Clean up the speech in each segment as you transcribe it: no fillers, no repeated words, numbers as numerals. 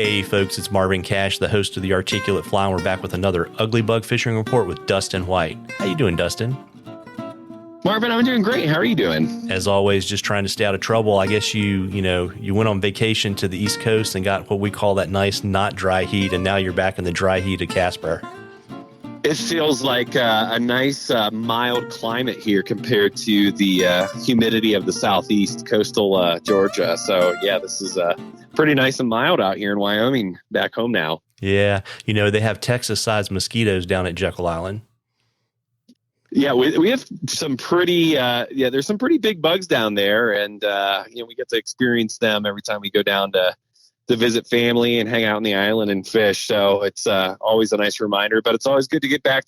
Hey folks, it's Marvin Cash, the host of the Articulate Fly, and we're back with another Ugly Bug Fishing Report with Dustin White. How you doing, Dustin? Marvin, I'm doing great. How are you doing? As always, just trying to stay out of trouble. I guess you went on vacation to the East Coast and got what we call that nice not dry heat, and now you're back in the dry heat of Casper. It feels like a nice, mild climate here compared to the humidity of the southeast coastal Georgia. So, yeah, this is pretty nice and mild out here in Wyoming, back home now. Yeah, they have Texas-sized mosquitoes down at Jekyll Island. Yeah, we have some pretty, there's some pretty big bugs down there, and, we get to experience them every time we go down to visit family and hang out on the island and fish. So it's always a nice reminder, but it's always good to get back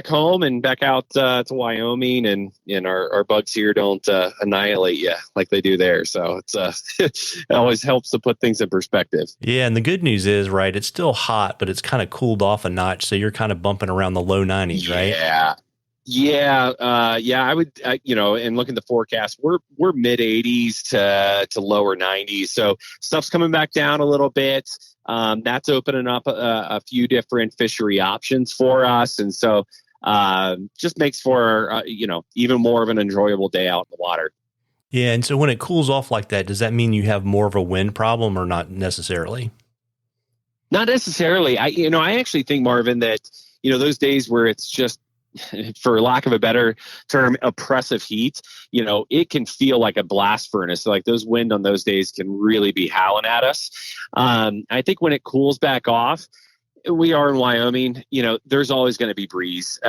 home and back out to Wyoming, and our bugs here don't annihilate you like they do there. So it's it always helps to put things in perspective. Yeah, and the good news is, right, it's still hot, but it's kind of cooled off a notch, so you're kind of bumping around the low 90s, right? Yeah. I would, and look at the forecast, we're mid 80s to lower 90s. So stuff's coming back down a little bit. That's opening up a few different fishery options for us. And so just makes for, even more of an enjoyable day out in the water. Yeah. And so when it cools off like that, does that mean you have more of a wind problem or not necessarily? Not necessarily. I actually think, Marvin, that, those days where it's just, for lack of a better term, oppressive heat, it can feel like a blast furnace. Like those wind on those days can really be howling at us. I think when it cools back off, we are in Wyoming, there's always going to be breeze.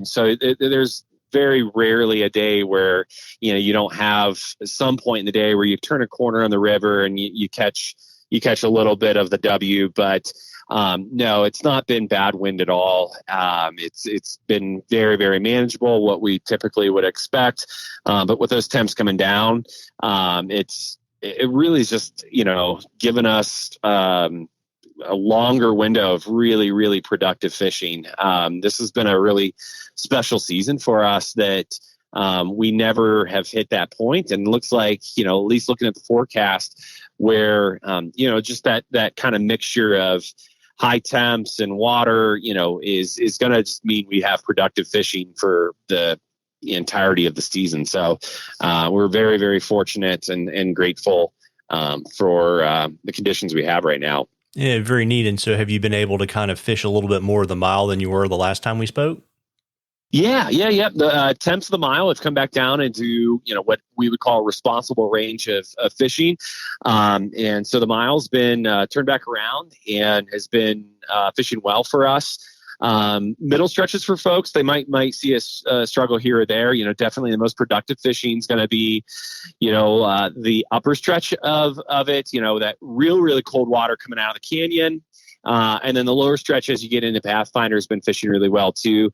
So there's very rarely a day where, you don't have some point in the day where you turn a corner on the river and you catch a little bit of the W, but no, it's not been bad wind at all. It's been very, very manageable, what we typically would expect. But with those temps coming down, it really is just, given us a longer window of really, really productive fishing. This has been a really special season for us that we never have hit that point. And it looks like, at least looking at the forecast, where, just that kind of mixture of high temps and water, is going to just mean we have productive fishing for the entirety of the season. So we're very, very fortunate and grateful for the conditions we have right now. Yeah, very neat. And so have you been able to kind of fish a little bit more of the mile than you were the last time we spoke? Yeah. The temps of the mile have come back down into, what we would call a responsible range of fishing. And so the mile's been turned back around and has been fishing well for us. Middle stretches for folks, they might see us struggle here or there. Definitely the most productive fishing is going to be, the upper stretch of it, that really cold water coming out of the canyon. And then the lower stretch as you get into Pathfinder has been fishing really well too.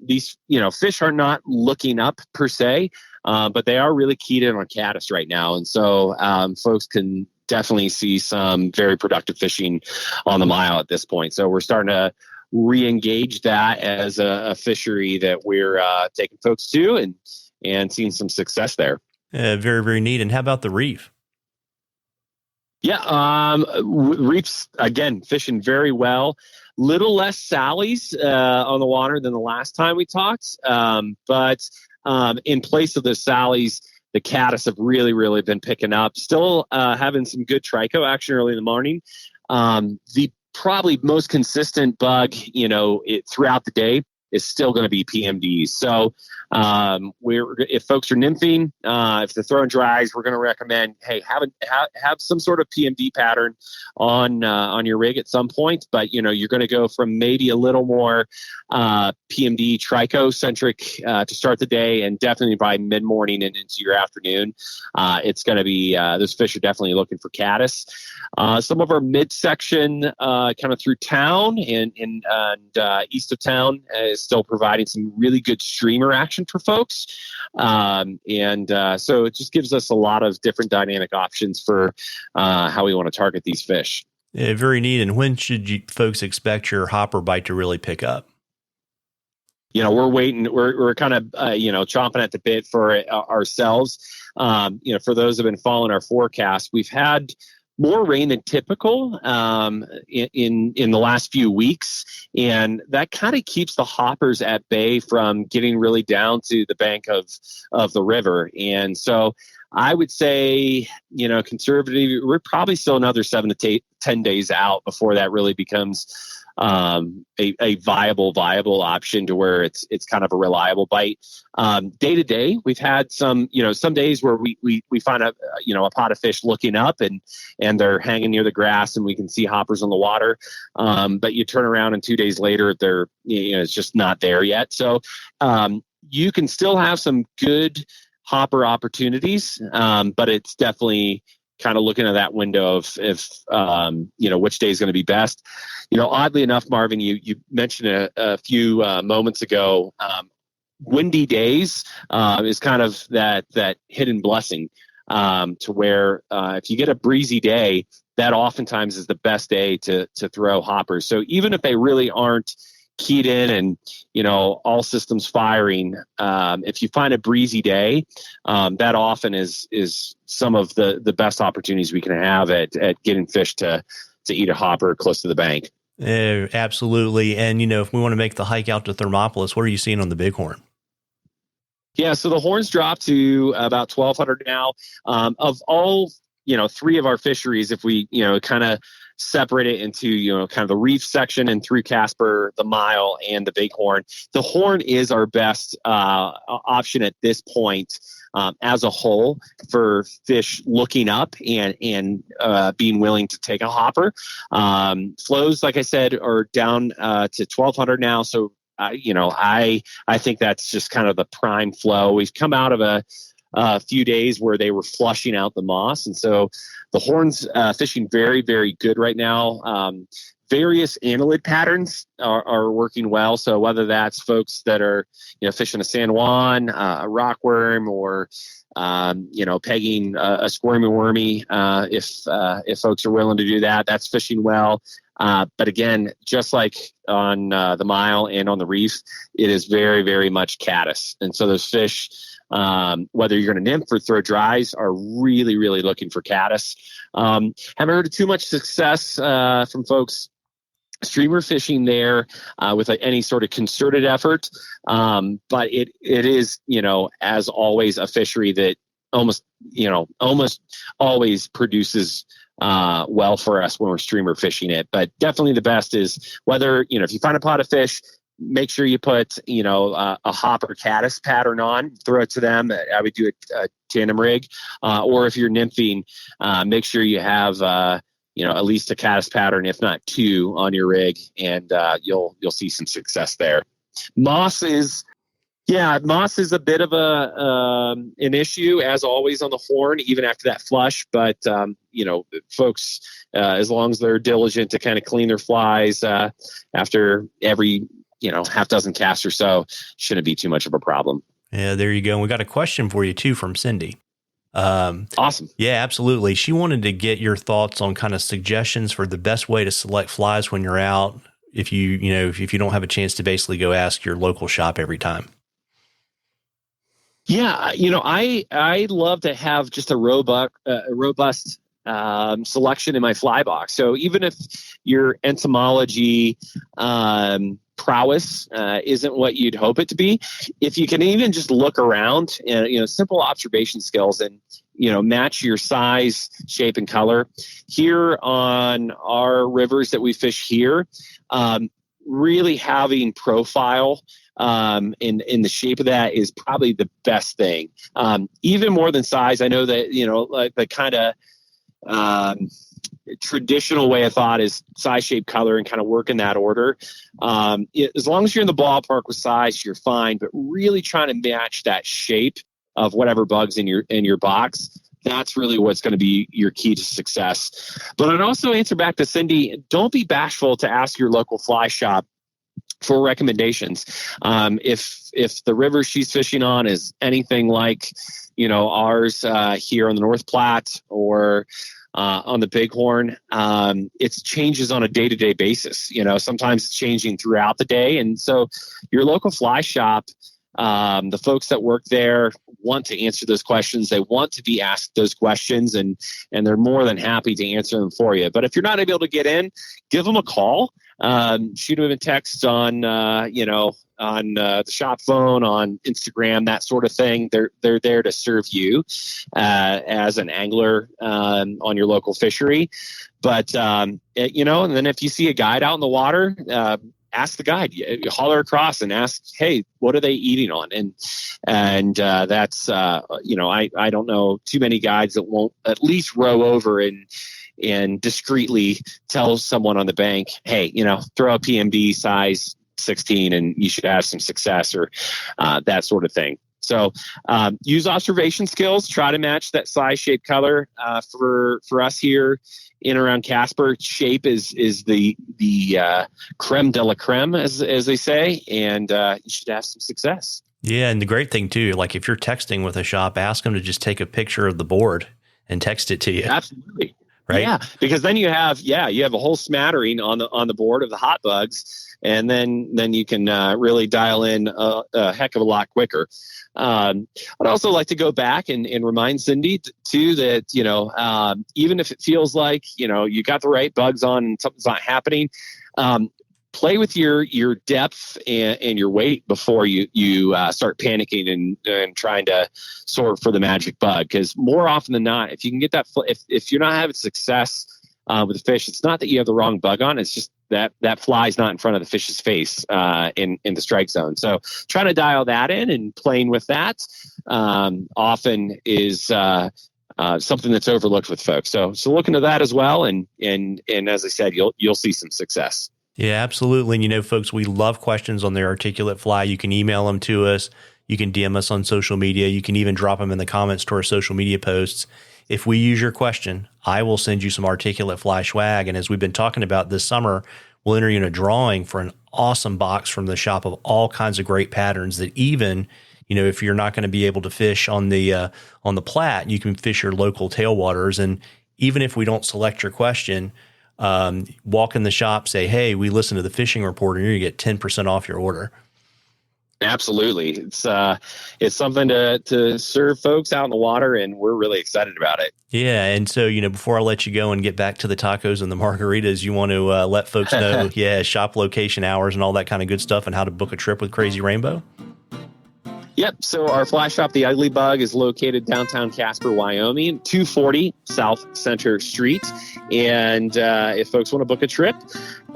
These, fish are not looking up per se, but they are really keyed in on caddis right now. And so folks can definitely see some very productive fishing on the mile at this point. So we're starting to re-engage that as a fishery that we're taking folks to and seeing some success there. Very, very neat. And how about the reef? Yeah, reefs, again, fishing very well. Little less sallies on the water than the last time we talked. But in place of the sallies, the caddis have really, really been picking up. Still having some good trico action early in the morning. The probably most consistent bug, throughout the day is still going to be PMDs. So if folks are nymphing, if they're throwing dries, we're going to recommend, hey, have some sort of PMD pattern on your rig at some point. But you're going to go from maybe a little more PMD trico centric to start the day, and definitely by mid morning and into your afternoon, it's going to be those fish are definitely looking for caddis. Some of our midsection kind of through town and east of town is still providing some really good streamer action for folks. So it just gives us a lot of different dynamic options for how we want to target these fish. Yeah, very neat. And when should you folks expect your hopper bite to really pick up? We're waiting. We're kind of, chomping at the bit for it ourselves. For those who have been following our forecast, we've had more rain than typical in the last few weeks, and that kind of keeps the hoppers at bay from getting really down to the bank of the river. And so I would say, conservatively, we're probably still another 7 to 10 days out before that really becomes a viable option to where it's kind of a reliable bite. Day to day, we've had some days where we find a pot of fish looking up and they're hanging near the grass and we can see hoppers on the water. But you turn around and 2 days later, they're, it's just not there yet. So you can still have some good hopper opportunities, but it's definitely kind of looking at that window of if which day is going to be best. Oddly enough, Marvin, you mentioned a few moments ago, windy days is kind of that hidden blessing, to where if you get a breezy day, that oftentimes is the best day to throw hoppers. So even if they really aren't keyed in and all systems firing, if you find a breezy day, that often is some of the best opportunities we can have at getting fish to eat a hopper close to the bank. Absolutely. And if we want to make the hike out to Thermopolis, what are you seeing on the Bighorn? Yeah, so the horns dropped to about 1,200 now. Of all 3 of our fisheries, if we kind of separate it into kind of the reef section and through Casper, the Mile, and the Bighorn, the horn is our best option at this point, as a whole, for fish looking up and being willing to take a hopper. Flows, like I said, are down to 1,200 now, so I think that's just kind of the prime flow. We've come out of a few days where they were flushing out the moss, and so the horn's fishing very, very good right now. Various annelid patterns are working well. So whether that's folks that are fishing a San Juan, a rockworm, or pegging a squirmy wormy, if folks are willing to do that, that's fishing well. But again, just like on the Mile and on the reef, it is very, very much caddis. And so those fish, whether you're going to nymph or throw dries, are really, really looking for caddis. Haven't heard of too much success from folks streamer fishing there with any sort of concerted effort. But it is, as always, a fishery that almost always produces well for us when we're streamer fishing it. But definitely the best is whether, if you find a pot of fish, make sure you put, a hopper caddis pattern on, throw it to them. I would do a tandem rig, or if you're nymphing, make sure you have, at least a caddis pattern, if not 2 on your rig, and you'll see some success there. Moss is a bit of an issue, as always, on the horn, even after that flush. But, folks, as long as they're diligent to kind of clean their flies after every, half dozen casts or so, shouldn't be too much of a problem. Yeah, there you go. And we got a question for you, too, from Cindy. Awesome. Yeah, absolutely. She wanted to get your thoughts on kind of suggestions for the best way to select flies when you're out, if you don't have a chance to basically go ask your local shop every time. Yeah, I love to have just a robust selection in my fly box. So even if your entomology prowess isn't what you'd hope it to be, if you can even just look around and simple observation skills and match your size, shape, and color here on our rivers that we fish here, really having profile in the shape of that is probably the best thing, even more than size. I know that like the kind of traditional way of thought is size, shape, color, and kind of work in that order. As long as you're in the ballpark with size, you're fine, but really trying to match that shape of whatever bugs in your box, that's really what's going to be your key to success. But I'd also answer back to Cindy, don't be bashful to ask your local fly shop for recommendations. If the river she's fishing on is anything like ours here on the North Platte or on the Bighorn, it changes on a day-to-day basis. Sometimes it's changing throughout the day. And so your local fly shop, The folks that work there want to answer those questions. They want to be asked those questions, and they're more than happy to answer them for you. But if you're not able to get in, give them a call. Shoot them a text on the shop phone, on Instagram, that sort of thing. They're there to serve you as an angler on your local fishery. But and then if you see a guide out in the water, ask the guide. You holler across and ask, hey, what are they eating on? And that's I don't know too many guides that won't at least row over and discreetly tell someone on the bank, hey, throw a PMB size 16 and you should have some success, or that sort of thing. So use observation skills, try to match that size, shape, color. For us here in around Casper, shape is the creme de la creme, as they say, and you should have some success. Yeah, and the great thing too, like if you're texting with a shop, ask them to just take a picture of the board and text it to you. Absolutely. Right? Yeah, because then you have a whole smattering on the board of the hot bugs, and then you can really dial in a heck of a lot quicker. I'd also like to go back and remind Cindy too that even if it feels like you got the right bugs on and something's not happening, play with your depth and your weight before you start panicking and trying to sort for the magic bug. Because more often than not, if you can get that, if you're not having success with the fish, it's not that you have the wrong bug on. It's just that fly's not in front of the fish's face in the strike zone. So trying to dial that in and playing with that often is something that's overlooked with folks. So look into that as well. And as I said, you'll see some success. Yeah, absolutely. And folks, we love questions on the articulate fly. You can email them to us. You can DM us on social media. You can even drop them in the comments to our social media posts. If we use your question, I will send you some articulate fly swag. And as we've been talking about this summer, we'll enter you in a drawing for an awesome box from the shop of all kinds of great patterns that even, if you're not going to be able to fish on the Platte, you can fish your local tailwaters. And even if we don't select your question, walk in the shop, say, hey, we listened to the fishing report, and you're going to get 10% off your order. Absolutely. It's something to serve folks out in the water, and we're really excited about it. Yeah. And so, before I let you go and get back to the tacos and the margaritas, you want to let folks know, shop location, hours, and all that kind of good stuff, and how to book a trip with Crazy Rainbow? Yep. So our fly shop, The Ugly Bug, is located downtown Casper, Wyoming, 240 South Center Street. And if folks want to book a trip,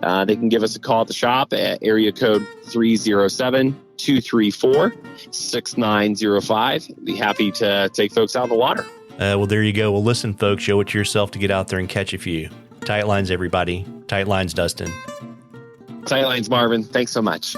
they can give us a call at the shop at area code 307-234-6905. Be happy to take folks out in the water. Well, there you go. Well, listen, folks, show it to yourself to get out there and catch a few. Tight lines, everybody. Tight lines, Dustin. Tight lines, Marvin. Thanks so much.